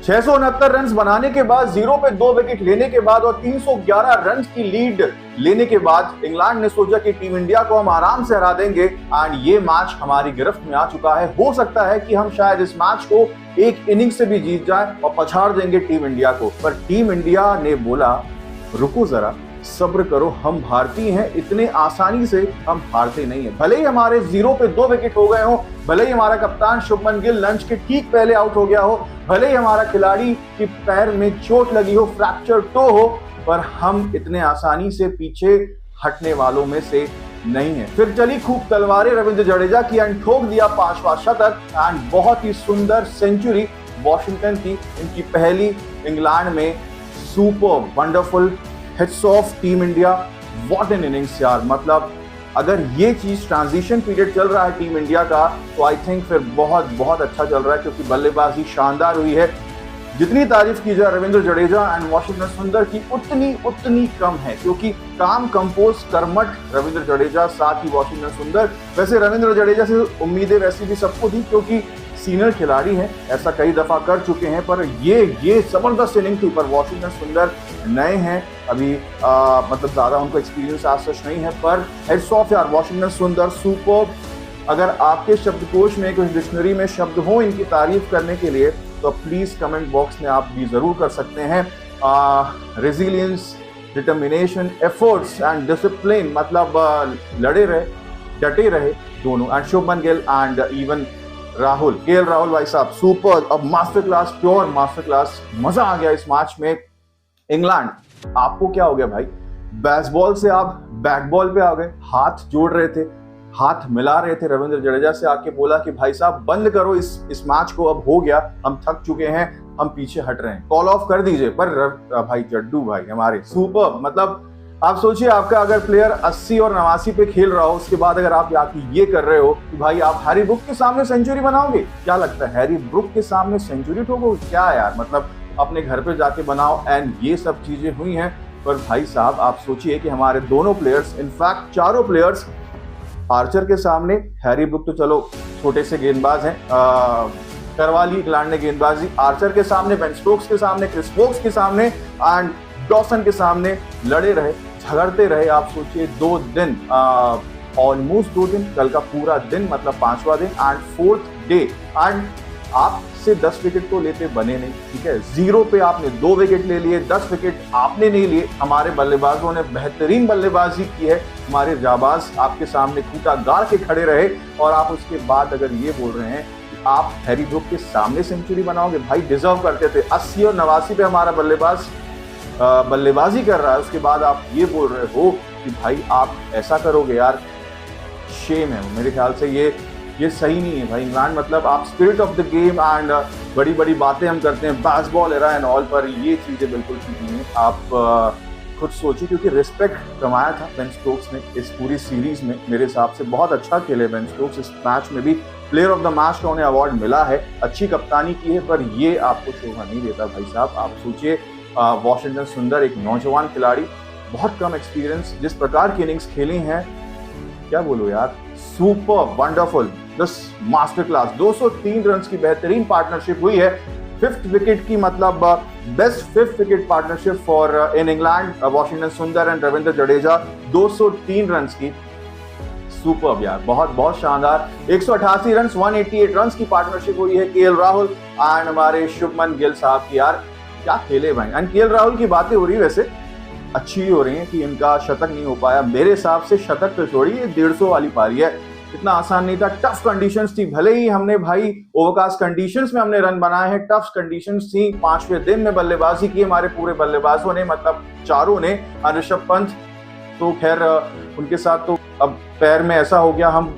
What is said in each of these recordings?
669 run बनाने के बाद 0 पे 2 विकेट लेने के बाद और 311 रन की लीड लेने के बाद इंग्लैंड ने सोचा कि टीम इंडिया को हम आराम से हरा देंगे एंड ये मैच हमारी गिरफ्त में आ चुका है। हो सकता है कि हम शायद इस मैच को एक इनिंग से भी जीत जाए और पछाड़ देंगे टीम इंडिया को, पर टीम इंडिया ने बोला रुको जरा, सब्र करो, हम भारतीय हैं, इतने आसानी से हम हारते नहीं है। भले ही हमारे 0 पे 2 विकेट हो गए हो, भले ही हमारा कप्तान शुभमन गिल लंच के ठीक पहले आउट हो गया हो, भले ही हमारा खिलाड़ी के पैर में चोट लगी हो, फ्रैक्चर टो हो, पर हम इतने आसानी से पीछे हटने वालों में से नहीं है। फिर चली खूब तलवारें रविंद्र जडेजा की एंड ठोक दिया 5वां शतक एंड बहुत ही सुंदर सेंचुरी वॉशिंगटन की, इनकी पहली इंग्लैंड में। Super wonderful, hits of team India, what an innings यार। मतलब अगर ये चीज ट्रांजिशन पीरियड चल रहा है टीम इंडिया का तो आई थिंक फिर बहुत बहुत अच्छा चल रहा है, क्योंकि बल्लेबाजी शानदार हुई है। जितनी तारीफ की जाए रविंद्र जडेजा एंड वाशिंगटन सुंदर की उतनी कम है, क्योंकि काम कंपोज कर्मठ रविंद्र जडेजा, साथ ही वाशिंगटन सुंदर। वैसे रविंद्र जडेजा से उम्मीदें वैसी भी सबको थी, क्योंकि सीनियर खिलाड़ी हैं, ऐसा कई दफा कर चुके हैं, पर ये जबरदस्त इनिंग थी। पर वाशिंगटन सुंदर नए हैं अभी, मतलब ज्यादा उनको एक्सपीरियंस आज सच नहीं है, पर हेड्स ऑफ यार वाशिंगटन सुंदर, सुपर। अगर आपके शब्दकोश में, कुछ डिक्शनरी में शब्द हो इनकी तारीफ करने के लिए तो प्लीज कमेंट बॉक्स में आप भी जरूर कर सकते हैं। Resilience, determination, efforts and discipline, मतलब लड़े रहे, डटे रहे दोनों। And Shubman Gill and even Rahul, KL Rahul भाई साहब सुपर, अब master class, pure master class. मजा आ गया इस मैच में। इंग्लैंड, आपको क्या हो गया भाई? बेसबॉल से आप बैट बॉल पे आ गए, हाथ जोड़ रहे थे, हाथ मिला रहे थे, रविंद्र जडेजा से आके बोला कि भाई साहब बंद करो इस मैच को, अब हो गया, हम थक चुके हैं, हम पीछे हट रहे हैं, कॉल ऑफ कर दीजिए। पर भाई जड्डू भाई हमारे सुपर, मतलब आप सोचिए आपका अगर प्लेयर 80 और 89 पे खेल रहा हो, उसके बाद अगर आप ये कर रहे हो कि भाई आप हैरी ब्रूक के सामने सेंचुरी बनाओगे, क्या लगता है हैरी ब्रूक के सामने सेंचुरी ठोकोगे क्या यार? मतलब अपने घर पे जाके बनाओ। एंड ये सब चीजें हुई हैं। पर भाई साहब आप सोचिए कि हमारे दोनों प्लेयर्स, इनफैक्ट चारों प्लेयर्स, आर्चर के सामने, हैरी ब्रूक तो चलो छोटे से गेंदबाज हैं, करवा ली इंग्लैंड ने गेंदबाजी, आर्चर के सामने, बेन स्टोक्स के सामने, क्रिस वोक्स के सामने एंड डॉसन के सामने लड़े रहे, झगड़ते रहे। आप सोचिए 2 दिन, ऑलमोस्ट 2 दिन, कल का पूरा दिन, मतलब 5वां दिन एंड 4th डे, एंड आपसे 10 विकेट तो लेते बने नहीं, ठीक है। 0 पे आपने 2 विकेट ले लिए, 10 विकेट आपने नहीं लिए। हमारे बल्लेबाजों ने बेहतरीन बल्लेबाजी की है, हमारे जाबाज आपके सामने खूंटा गाड़ के खड़े रहे, और आप उसके बाद अगर ये बोल रहे हैं कि आप हैरी ब्रूक के सामने सेंचुरी बनाओगे, भाई डिजर्व करते थे। 80 और 89 पे हमारा बल्लेबाज बल्लेबाजी कर रहा है, उसके बाद आप ये बोल रहे हो कि भाई आप ऐसा करोगे यार, शेम है। मेरे ख्याल से ये सही नहीं है भाई। इंग्लैंड, मतलब आप spirit of the game and बड़ी बड़ी बातें हम करते हैं, बेसबॉल एरा एंड ऑल, पर ये चीजें बिल्कुल ठीक नहीं है। आप खुद सोचिए, क्योंकि रिस्पेक्ट कमाया था बेन स्टोक्स ने इस पूरी सीरीज में। मेरे हिसाब से बहुत अच्छा खेले बेन स्टोक्स, इस मैच में भी प्लेयर ऑफ द मैच का उन्हें अवार्ड मिला है, अच्छी कप्तानी की है, पर ये आपको शोभा नहीं देता भाई साहब। आप सोचिए वाशिंगटन सुंदर एक नौजवान खिलाड़ी, बहुत कम एक्सपीरियंस, जिस प्रकार की इनिंग्स खेली हैं, क्या बोलो यार, super wonderful, this master class. 203 run की बेहतरीन पार्टनरशिप हुई है, 5th विकेट की, मतलब best 5th wicket partnership for in England, Washington सुंदर एंड रविंद्र जडेजा। 203 रन की, सुपर यार, बहुत बहुत शानदार। 188 रन, 188 रन की पार्टनरशिप हुई है केएल राहुल एंड हमारे शुभमन गिल साहब की। यार क्या खेले भाई। एंड केएल राहुल की बातें हो रही है, वैसे अच्छी हो रही है कि इनका शतक नहीं हो पाया। मेरे हिसाब से शतक तो छोड़िए, 150 वाली पारी है, इतना आसान नहीं था। टफ कंडीशंस थी, भले ही हमने भाई ओवरकास्ट कंडीशंस में हमने रन बनाए हैं, टफ कंडीशंस थी। 5वें दिन में बल्लेबाजी की हमारे पूरे बल्लेबाजों ने, मतलब चारों ने। ऋषभ पंत तो खैर उनके साथ तो अब पैर में ऐसा हो गया, हम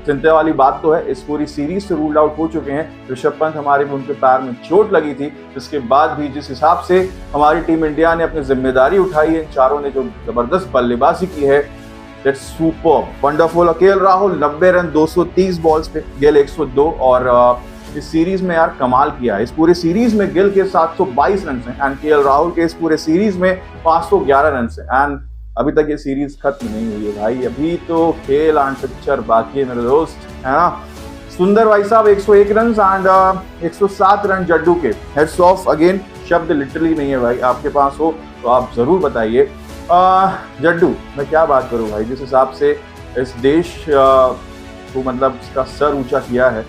चिंता वाली बात तो है, इस पूरी सीरीज से रूल्ड आउट हो चुके हैं। ऋषभ पंत हमारे भी, उनके पैर में चोट लगी थी, जिसके बाद भी जिस हिसाब से हमारी टीम इंडिया ने अपनी जिम्मेदारी उठाई है, चारों ने जो जबरदस्त बल्लेबाजी की है, that's super wonderful. KL Rahul 90 run 230 balls पे, गिल 102, और इस सीरीज में यार कमाल किया है। इस पूरे सीरीज में गिल के 722 रन हैं एंड केएल राहुल के इस पूरे सीरीज में 511 रन हैं। एंड अभी तक ये सीरीज खत्म नहीं हुई है भाई, अभी तो खेल एंड पिक्चर बाकी है मेरे दोस्त, है ना। सुंदर भाई साहब 101 रन एंड 107 रन जड्डू के। हेड्स ऑफ अगेन, शब्द लिटरली नहीं है भाई, आपके पास हो तो आप जरूर बताइए। जड्डू मैं क्या बात करूं भाई, जिस हिसाब से इस देश को मतलब इसका सर ऊंचा किया है,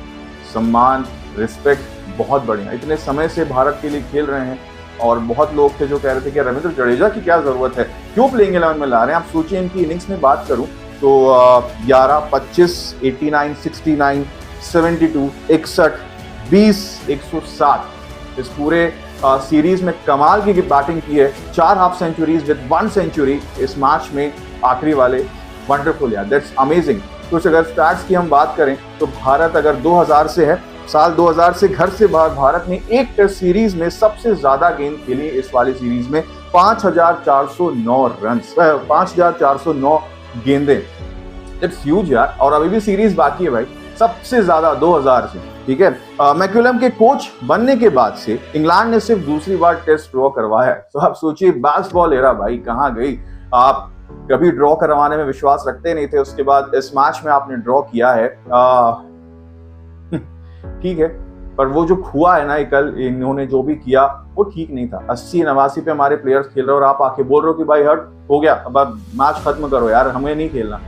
सम्मान रिस्पेक्ट बहुत बढ़िया। इतने समय से भारत के लिए खेल रहे हैं और बहुत लोग थे जो कह रहे थे कि रविंद्र जडेजा की क्या जरूरत है, क्यों प्लेइंग 11 में ला रहे हैं। आप सोचिए इनकी इनिंग्स में बात करूं तो 11, 25, 89, 69, 72, 61, 20, 107 इस पूरे सीरीज में कमाल की बैटिंग की है। 4 हाफ सेंचुरीज विद 1 सेंचुरी इस मैच में आखिरी वाले, वंडरफुल यार, दैट्स अमेजिंग। कुछ अगर स्टैट्स की हम बात करें तो भारत अगर 2000 से है, साल 2000 से घर से बाहर भारत ने एक टेस्ट सीरीज में सबसे ज्यादा गेंद खेली इस वाली सीरीज में 5409 रन, 5409 गेंदें। इट्स ह्यूज यार, और अभी भी सीरीज बाकी है भाई, सबसे ज्यादा 2000 से, ठीक है। मैकुलम के कोच बनने के बाद से इंग्लैंड ने सिर्फ दूसरी बार टेस्ट ड्रॉ करवाया है। तो आप सोचिए बास्केटबॉल एरा भाई कहां गई। आप कभी ड्रॉ करवाने में विश्वास रखते नहीं थे, उसके बाद इस मैच में आपने ड्रॉ किया है, ठीक है, पर वो जो हुआ है ना कल, इन्होंने जो भी किया वो ठीक नहीं था। 80-89 पे हमारे प्लेयर्स खेल रहे हो और आप आके बोल रहे हो कि भाई हट हो गया, अब मैच खत्म करो यार, हमें नहीं खेलना,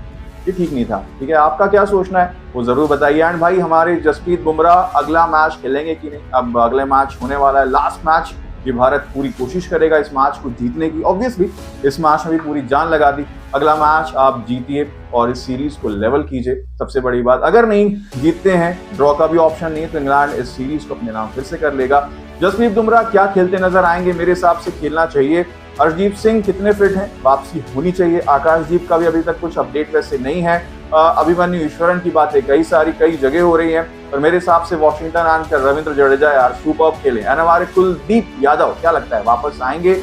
ये ठीक नहीं था। ठीक है, आपका क्या सोचना है वो जरूर बताइए। एंड भाई हमारे जसप्रीत बुमराह अगला मैच खेलेंगे कि नहीं। अब अगले मैच होने वाला है लास्ट मैच, ये भारत पूरी कोशिश करेगा इस मैच को जीतने की। ऑब्वियसली इस मैच में भी पूरी जान लगा दी, अगला मैच आप जीतिए और इस सीरीज को लेवल कीजिए। सबसे बड़ी बात, अगर नहीं जीतते हैं, ड्रॉ का भी ऑप्शन नहीं है, तो इंग्लैंड इस सीरीज को अपने नाम फिर से कर लेगा। जसप्रीत बुमराह क्या खेलते नजर आएंगे, मेरे हिसाब से खेलना चाहिए। अर्शदीप सिंह कितने फिट हैं, वापसी होनी चाहिए। आकाशदीप का भी अभी तक कुछ अपडेट वैसे नहीं है। अभिमन्यु ईश्वरन की बातें कई जगह हो रही हैं, पर मेरे हिसाब से वॉशिंगटन एंड रविंद्र जडेजा यार सुपर्ब खेले। एंड हमारे कुलदीप यादव क्या लगता है वापस आएंगे?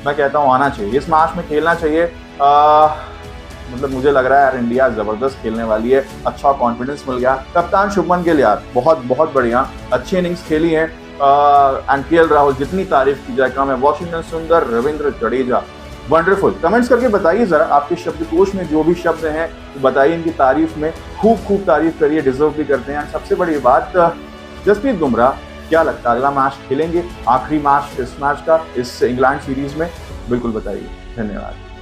मैं कहता हूँ आना चाहिए, इस मैच में खेलना चाहिए। मतलब मुझे लग रहा है यार इंडिया जबरदस्त खेलने वाली है, अच्छा कॉन्फिडेंस मिल गया। कप्तान शुभमन गिल यार बहुत बढ़िया, अच्छी इनिंग्स खेली है। एंड केएल राहुल, जितनी तारीफ की जाए कम है। वॉशिंगटन सुंदर, रविंद्र जडेजा, वंडरफुल। कमेंट्स करके बताइए जरा, आपके शब्दकोश में जो भी शब्द हैं तो बताइए इनकी तारीफ में, खूब तारीफ करिए, डिजर्व भी करते हैं। सबसे बड़ी बात, जसप्रीत बुमराह क्या लगता है अगला मैच खेलेंगे, आखिरी मैच इस मैच का, इस इंग्लैंड सीरीज में? बिल्कुल बताइए। धन्यवाद।